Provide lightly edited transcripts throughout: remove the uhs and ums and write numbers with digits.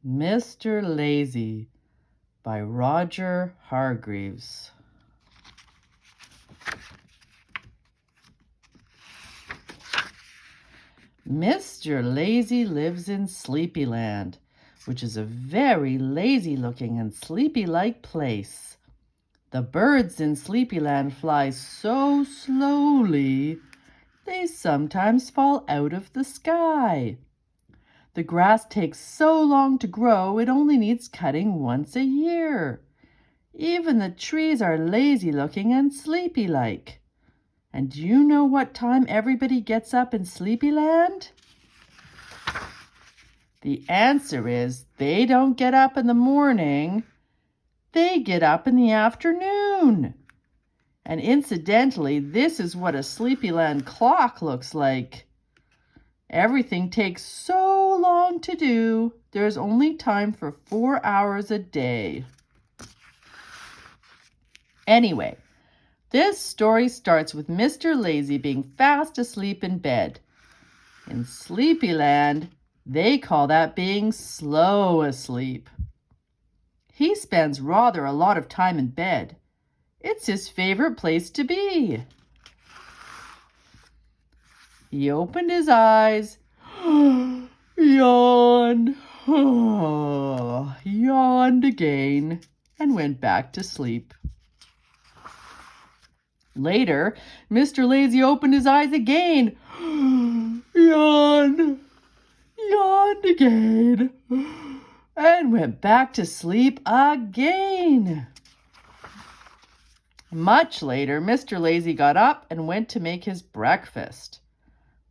Mr. Lazy by Roger Hargreaves. Mr. Lazy lives in Sleepyland, which is a very lazy-looking and sleepy-like place. The birds in Sleepyland fly so slowly, they sometimes fall out of the sky. The grass takes so long to grow, it only needs cutting once a year. Even the trees are lazy-looking and sleepy-like. And do you know what time everybody gets up in Sleepyland? The answer is they don't get up in the morning. They get up in the afternoon. And incidentally, this is what a Sleepyland clock looks like. Everything takes so long to do, there's only time for 4 hours a day. Anyway, this story starts with Mr. Lazy being fast asleep in bed. In Sleepyland, they call that being slow asleep. He spends rather a lot of time in bed. It's his favorite place to be. He opened his eyes, yawned, yawned again, and went back to sleep. Later, Mr. Lazy opened his eyes again, yawned, yawned again, and went back to sleep again. Much later, Mr. Lazy got up and went to make his breakfast.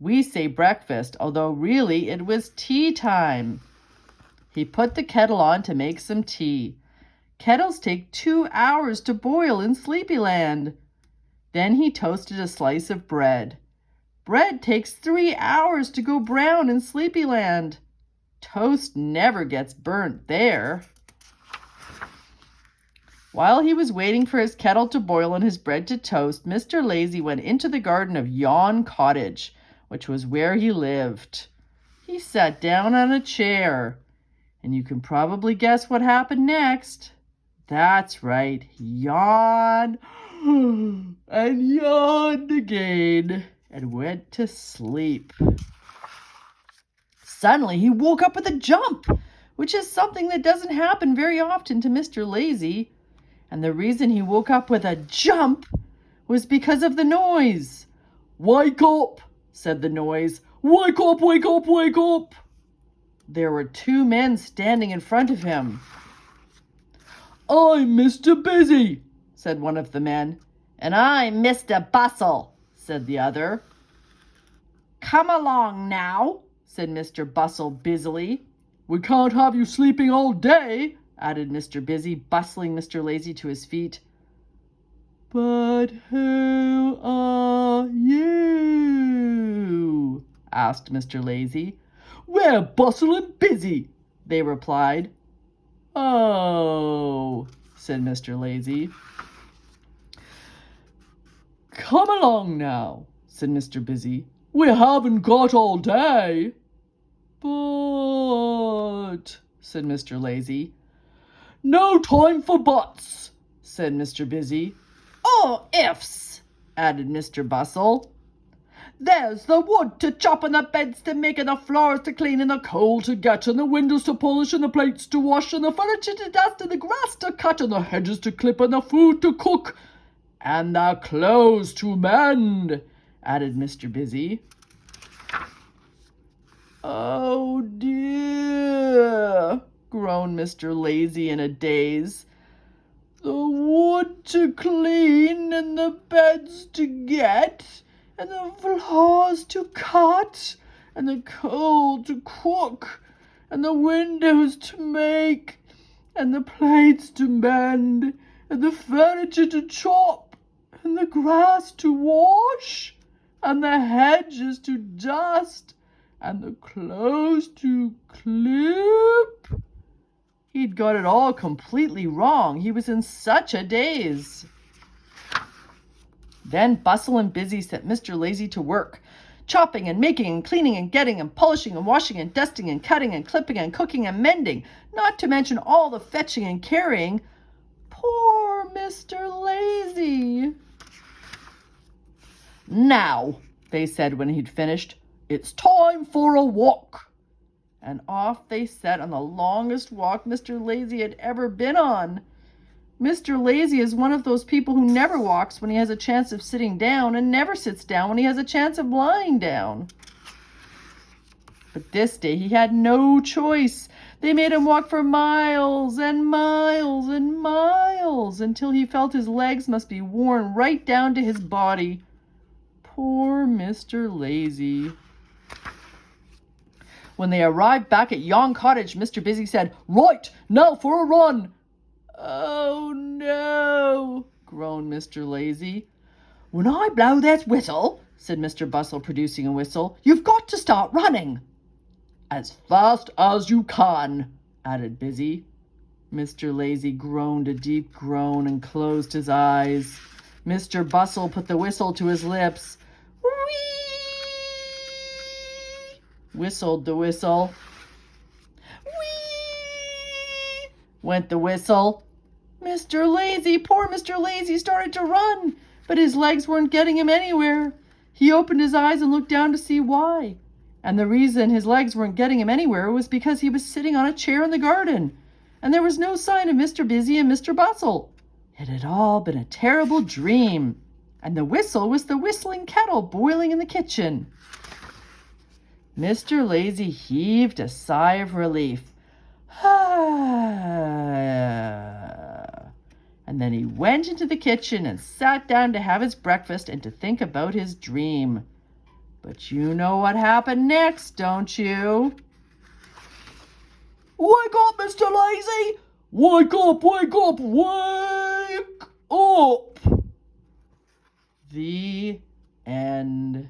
We say breakfast, although really it was tea time. He put the kettle on to make some tea. Kettles take 2 hours to boil in Sleepyland. Then he toasted a slice of bread. Bread takes 3 hours to go brown in Sleepyland. Toast never gets burnt there. While he was waiting for his kettle to boil and his bread to toast, Mr. Lazy went into the garden of Yawn Cottage, which was where he lived. He sat down on a chair, and you can probably guess what happened next. That's right, he yawned and yawned again and went to sleep. Suddenly, he woke up with a jump, which is something that doesn't happen very often to Mr. Lazy. And the reason he woke up with a jump was because of the noise. "Wake up," said the noise. "Wake up, wake up, wake up." There were 2 men standing in front of him. "I'm Mr. Busy," said one of the men. "And I'm Mr. Bustle," said the other. "Come along now," said Mr. Bustle busily. "We can't have you sleeping all day," added Mr. Busy, bustling Mr. Lazy to his feet. "But who are you?" asked Mr. Lazy. "We're Bustle and Busy," they replied. "Oh," said Mr. Lazy. "Come along now," said Mr. Busy. "We haven't got all day." "But," said Mr. Lazy. "No time for buts," said Mr. Busy. "Or ifs," added Mr. Bustle. "There's the wood to chop, and the beds to make, and the floors to clean, and the coal to get, and the windows to polish, and the plates to wash, and the furniture to dust, and the grass to cut, and the hedges to clip, and the food to cook, and the clothes to mend," added Mr. Busy. "Oh dear," groaned Mr. Lazy in a daze. "The wood to clean, and the beds to get, and the floors to cut, and the coal to cook, and the windows to make, and the plates to mend, and the furniture to chop, and the grass to wash, and the hedges to dust, and the clothes to clip." He'd got it all completely wrong. He was in such a daze. Then Bustle and Busy set Mr. Lazy to work chopping and making and cleaning and getting and polishing and washing and dusting and cutting and clipping and cooking and mending, not to mention all the fetching and carrying. Poor Mr. Lazy. "Now," they said when he'd finished, "it's time for a walk." And off they set on the longest walk Mr. Lazy had ever been on. Mr. Lazy is one of those people who never walks when he has a chance of sitting down and never sits down when he has a chance of lying down. But this day he had no choice. They made him walk for miles and miles and miles until he felt his legs must be worn right down to his body. Poor Mr. Lazy. When they arrived back at Yon Cottage, Mr. Busy said, "Right, now for a run." "Oh no," groaned Mr. Lazy. "When I blow that whistle," said Mr. Bustle, producing a whistle, "you've got to start running." "As fast as you can," added Busy. Mr. Lazy groaned a deep groan and closed his eyes. Mr. Bustle put the whistle to his lips. "Whee!" whistled the whistle. "Whee!" went the whistle. Poor Mr. Lazy started to run, but his legs weren't getting him anywhere. He opened his eyes and looked down to see why. And the reason his legs weren't getting him anywhere was because he was sitting on a chair in the garden, and there was no sign of Mr. Busy and Mr. Bustle. It had all been a terrible dream, and the whistle was the whistling kettle boiling in the kitchen. Mr. Lazy heaved a sigh of relief. And then he went into the kitchen and sat down to have his breakfast and to think about his dream. But you know what happened next, don't you? "Wake up, Mr. Lazy! Wake up, wake up, wake up!" The end.